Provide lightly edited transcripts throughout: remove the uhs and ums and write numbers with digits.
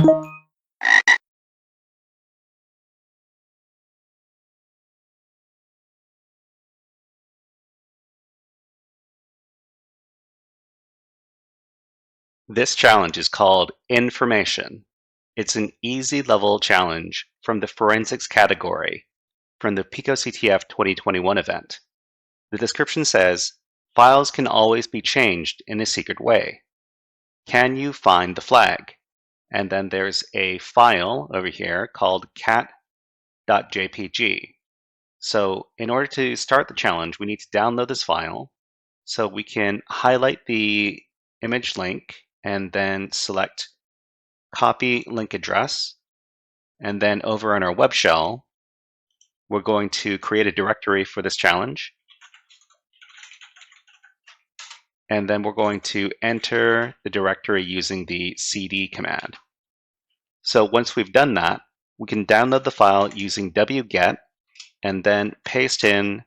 This challenge is called Information. It's an easy level challenge from the Forensics category from the picoCTF 2021 event. The description says, files can always be changed in a secret way. Can you find the flag? And then there's a file over here called cat.jpg. So in order to start the challenge, we need to download this file. So we can highlight the image link and then select copy link address. And then over on our web shell, we're going to create a directory for this challenge. And then we're going to enter the directory using the cd command. So once we've done that, we can download the file using wget and then paste in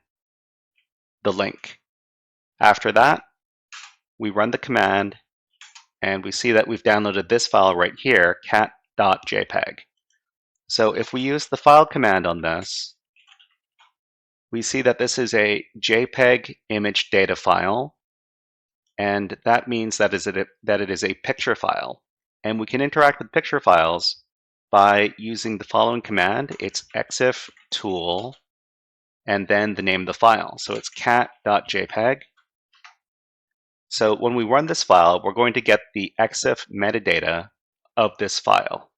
the link. After that, we run the command and we see that we've downloaded this file right here, cat.jpg. So if we use the file command on this, we see that this is a JPEG image data file, and that means that it is a picture file. And we can interact with picture files by using the following command. It's exif tool and then the name of the file. So it's cat.jpg. So when we run this file, we're going to get the exif metadata of this file.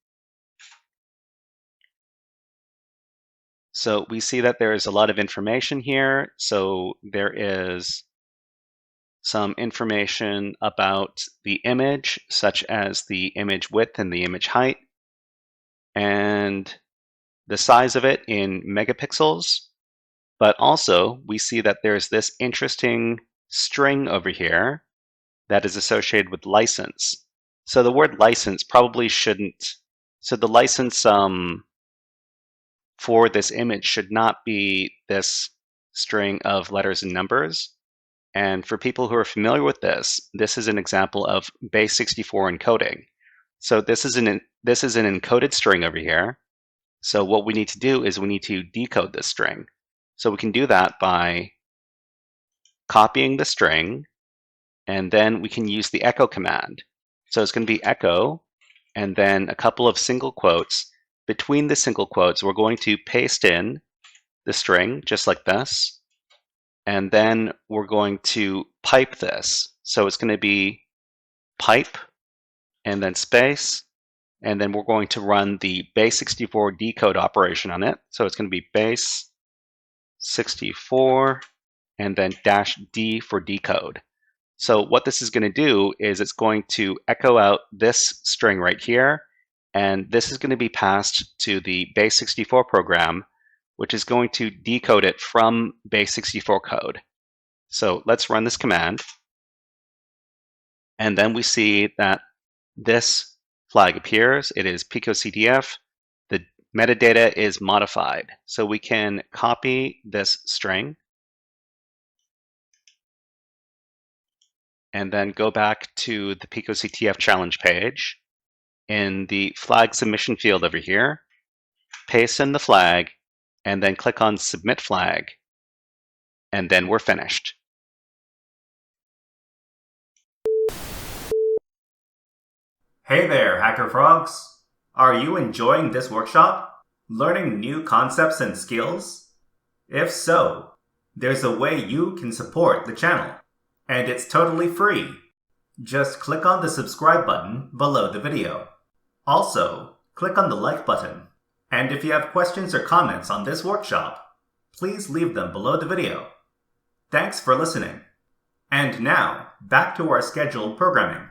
So we see that there is a lot of information here. So there is some information about the image, such as the image width and the image height, and the size of it in megapixels. But also, we see that there's this interesting string over here that is associated with license. So the word license probably shouldn't, so the license for this image should not be this string of letters and numbers. And for people who are familiar with this, this is an example of base64 encoding. So this is an encoded string over here. So what we need to do is we need to decode this string. So we can do that by copying the string, and then we can use the echo command. So it's going to be echo, and then a couple of single quotes. Between the single quotes, we're going to paste in the string, just like this. And then we're going to pipe this. So it's going to be pipe, and then space, and then we're going to run the base64 decode operation on it. So it's going to be base64, and then -d for decode. So what this is going to do is it's going to echo out this string right here, and this is going to be passed to the base64 program, which is going to decode it from base64 code. So let's run this command, and then we see that this flag appears. It is picoCTF. The metadata is modified. So we can copy this string and then go back to the picoCTF challenge page. In the flag submission field over here, paste in the flag, and then click on Submit Flag, and then we're finished. Hey there, HackerFrogs! Are you enjoying this workshop? Learning new concepts and skills? If so, there's a way you can support the channel, and it's totally free. Just click on the subscribe button below the video. Also, click on the like button. And if you have questions or comments on this workshop, please leave them below the video. Thanks for listening. And now, back to our scheduled programming.